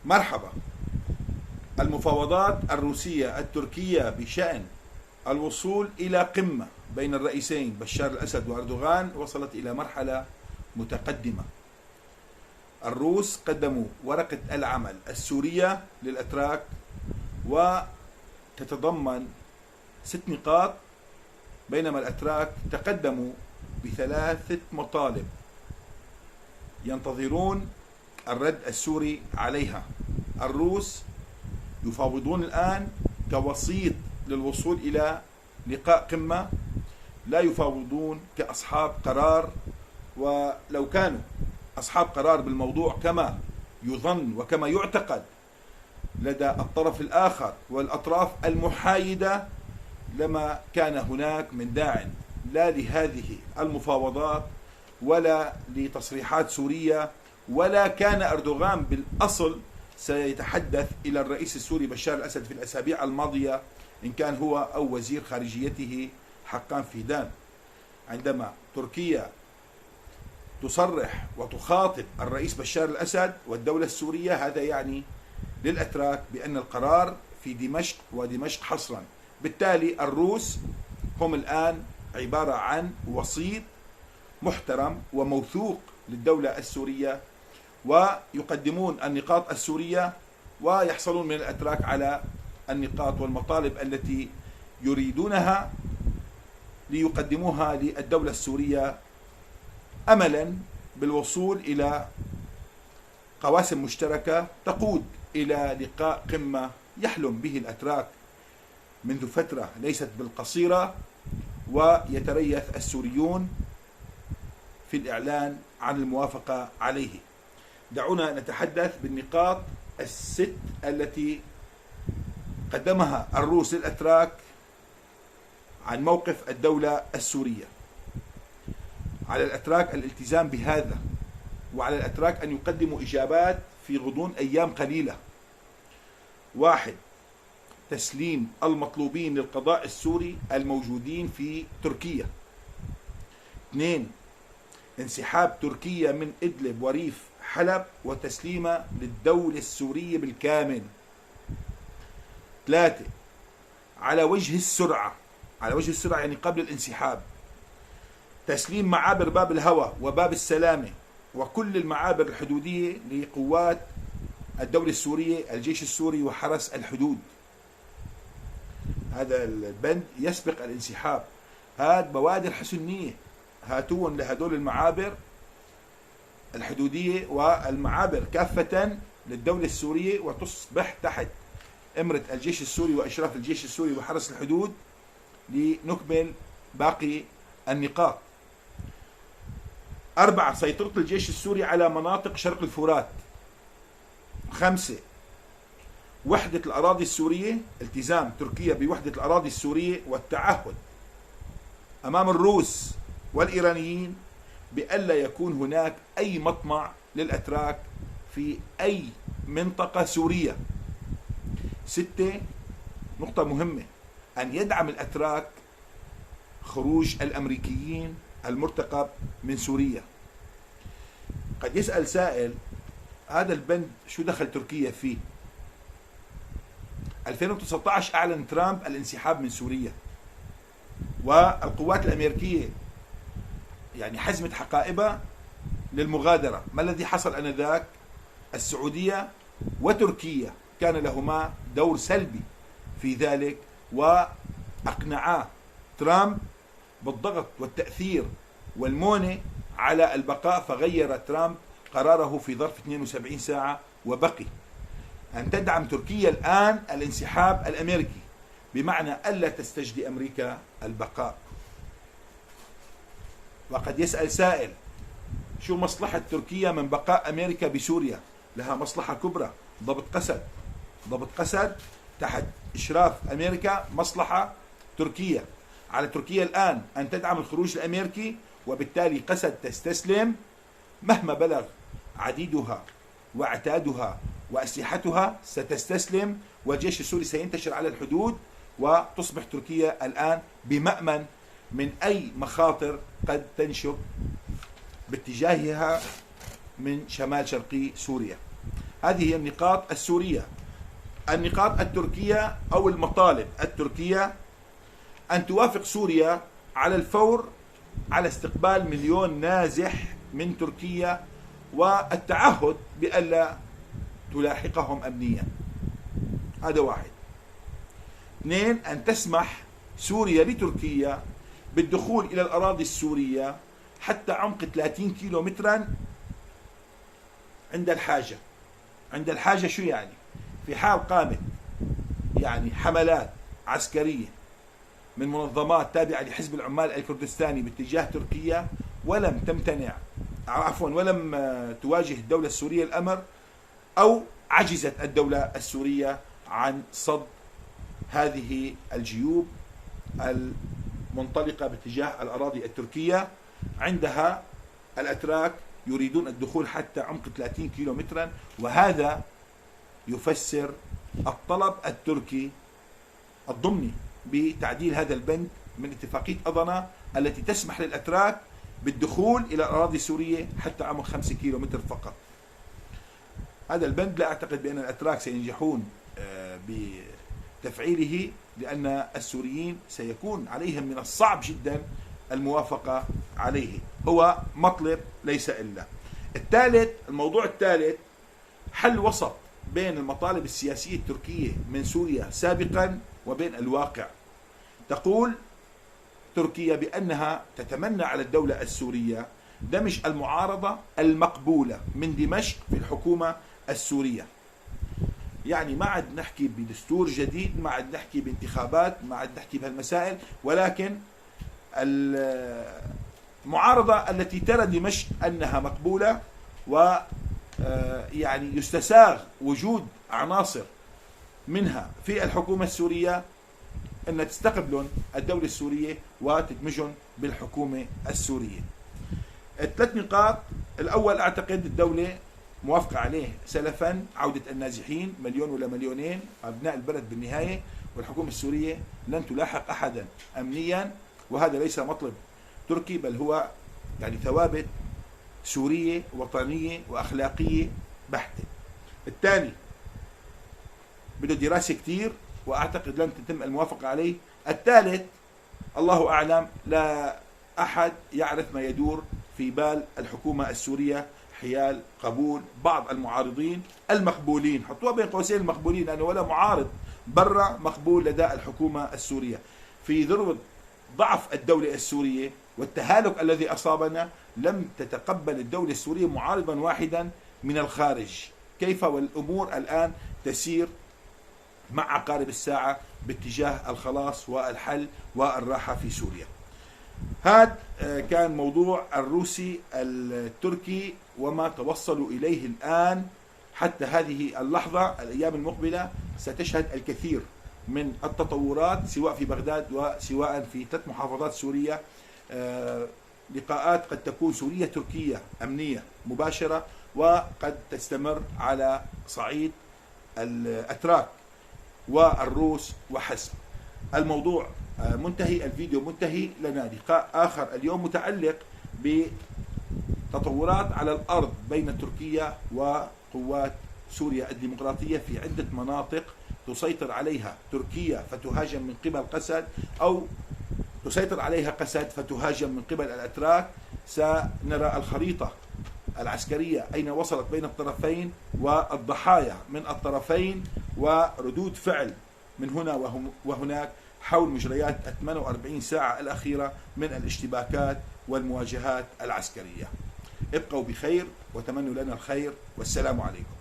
مرحبا. المفاوضات الروسية التركية بشأن الوصول إلى قمة بين الرئيسين بشار الأسد وأردوغان وصلت إلى مرحلة متقدمة. الروس قدموا ورقة العمل السورية للأتراك وتتضمن 6 نقاط، بينما الأتراك تقدموا ب3 مطالب ينتظرون الرد السوري عليها. الروس يفاوضون الآن كوسيط للوصول إلى لقاء قمة، لا يفاوضون كأصحاب قرار، ولو كانوا أصحاب قرار بالموضوع كما يظن وكما يعتقد لدى الطرف الآخر والأطراف المحايدة لما كان هناك من داع لا لهذه المفاوضات ولا لتصريحات سورية، ولا كان أردوغان بالأصل سيتحدث إلى الرئيس السوري بشار الأسد في الأسابيع الماضية إن كان هو أو وزير خارجيته حقان فيدان. عندما تركيا تصرح وتخاطب الرئيس بشار الأسد والدولة السورية، هذا يعني للأتراك بأن القرار في دمشق ودمشق حصرا. بالتالي الروس هم الآن عبارة عن وسيط محترم وموثوق للدولة السورية، ويقدمون النقاط السورية ويحصلون من الأتراك على النقاط والمطالب التي يريدونها ليقدموها للدولة السورية، أملا بالوصول إلى قواسم مشتركة تقود إلى لقاء قمة يحلم به الأتراك منذ فترة ليست بالقصيرة، ويتريث السوريون في الإعلان عن الموافقة عليه. دعونا نتحدث بالنقاط ال6 التي قدمها الروس للأتراك عن موقف الدولة السورية. على الأتراك الالتزام بهذا، وعلى الأتراك أن يقدموا إجابات في غضون أيام قليلة. 1. تسليم المطلوبين للقضاء السوري الموجودين في تركيا. 2. انسحاب تركيا من إدلب وريف حلب وتسليمه للدولة السورية بالكامل. 3. على وجه السرعة يعني قبل الانسحاب، تسليم معابر باب الهوى وباب السلامة وكل المعابر الحدودية لقوات الدولة السورية، الجيش السوري وحرس الحدود. هذا البند يسبق الانسحاب. هذا بوادر حسن نية، هاتون لهدول المعابر الحدودية والمعابر كافة للدولة السورية، وتصبح تحت إمرة الجيش السوري وإشراف الجيش السوري وحرس الحدود لنكمل باقي النقاط. 4. سيطرة الجيش السوري على مناطق شرق الفرات. 5. وحدة الأراضي السورية، التزام تركيا بوحدة الأراضي السورية والتعهد أمام الروس والإيرانيين بألا يكون هناك أي مطمع للأتراك في أي منطقة سورية. 6. نقطة مهمة، أن يدعم الأتراك خروج الأمريكيين المرتقب من سوريا. قد يسأل سائل، هذا البند شو دخل تركيا فيه؟ 2019 أعلن ترامب الانسحاب من سوريا، والقوات الأمريكية يعني حزمت حقائبها للمغادرة. ما الذي حصل آنذاك؟ السعودية وتركيا كان لهما دور سلبي في ذلك، وأقنعا ترامب بالضغط والتأثير والمونة على البقاء، فغير ترامب قراره في ظرف 72 ساعة وبقي. أن تدعم تركيا الآن الانسحاب الأمريكي بمعنى ألا تستجدي أمريكا البقاء. وقد يسأل سائل، شو مصلحة تركيا من بقاء أمريكا بسوريا؟ لها مصلحة كبرى، ضبط قسد تحت إشراف أمريكا مصلحة تركيا. على تركيا الآن أن تدعم الخروج الأمريكي، وبالتالي قسد تستسلم مهما بلغ عديدها وعتادها وأسلحتها، ستستسلم والجيش السوري سينتشر على الحدود، وتصبح تركيا الآن بمأمن من أي مخاطر قد تنشب باتجاهها من شمال شرقي سوريا. هذه هي النقاط السورية. النقاط التركية أو المطالب التركية أن توافق سوريا على الفور على استقبال 1,000,000 نازح من تركيا والتعهد بألا تلاحقهم أمنيا. هذا واحد. 2، أن تسمح سوريا لتركيا بالدخول إلى الأراضي السورية حتى عمق 30 كيلو مترا عند الحاجة. عند الحاجة شو يعني؟ في حال قامت يعني حملات عسكرية من منظمات تابعة لحزب العمال الكردستاني باتجاه تركيا ولم تمتنع ولم تواجه الدولة السورية الأمر، أو عجزت الدولة السورية عن صد هذه الجيوب المنطلقة باتجاه الأراضي التركية، عندها الأتراك يريدون الدخول حتى عمق 30 كيلو مترا، وهذا يفسر الطلب التركي الضمني بتعديل هذا البند من اتفاقية أضنا التي تسمح للأتراك بالدخول إلى الأراضي السورية حتى عمق 5 كيلو متر فقط. هذا البند لا أعتقد بأن الأتراك سينجحون بتفعيله، لأن السوريين سيكون عليهم من الصعب جدا الموافقة عليه. هو مطلب ليس إلا. الثالث، الموضوع الثالث، حل وسط بين المطالب السياسية التركية من سوريا سابقا وبين الواقع. تقول تركيا بأنها تتمنى على الدولة السورية دمج المعارضة المقبولة من دمشق في الحكومة السورية. يعني ما عاد نحكي بدستور جديد، ما عاد نحكي بانتخابات، ما عاد نحكي بهالمسائل، ولكن المعارضة التي ترى دمشق أنها مقبولة و يعني يستساغ وجود عناصر منها في الحكومة السورية أن تستقبلهم الدولة السورية وتدمجهم بالحكومة السورية. الثلاث نقاط، الأول أعتقد الدولة موافقة عليه سلفا، عودة النازحين 1,000,000 ولا 2,000,000 أبناء البلد بالنهاية، والحكومة السورية لن تلاحق أحدا أمنيا، وهذا ليس مطلب تركي بل هو يعني ثوابت سورية وطنية وأخلاقية بحتة. الثاني بده دراسة كتير وأعتقد لن تتم الموافقة عليه. الثالث الله أعلم، لا أحد يعرف ما يدور في بال الحكومة السورية حيال قبول بعض المعارضين المقبولين، حطوها بين قوسين المقبولين، لأنه ولا معارض برا مقبول لدى الحكومة السورية. في ذروة ضعف الدولة السورية والتهالك الذي أصابنا لم تتقبل الدولة السورية معارضا واحدا من الخارج. كيف والأمور الآن تسير مع عقارب الساعة باتجاه الخلاص والحل والراحة في سوريا. هذا كان موضوع الروسي التركي وما توصلوا إليه الآن حتى هذه اللحظة. الأيام المقبلة ستشهد الكثير من التطورات سواء في بغداد وسواء في 3 محافظات سورية، لقاءات قد تكون سورية تركية أمنية مباشرة، وقد تستمر على صعيد الأتراك والروس وحسب. الموضوع منتهي، الفيديو منتهي، لنا لقاء آخر اليوم متعلق بتطورات على الأرض بين تركيا وقوات سوريا الديمقراطية في عدة مناطق تسيطر عليها تركيا فتهاجم من قبل قسد، أو تسيطر عليها قسد فتهاجم من قبل الأتراك. سنرى الخريطة العسكرية أين وصلت بين الطرفين، والضحايا من الطرفين، وردود فعل من هنا وهناك حول مجريات 48 ساعة الأخيرة من الاشتباكات والمواجهات العسكرية. ابقوا بخير وتمنوا لنا الخير، والسلام عليكم.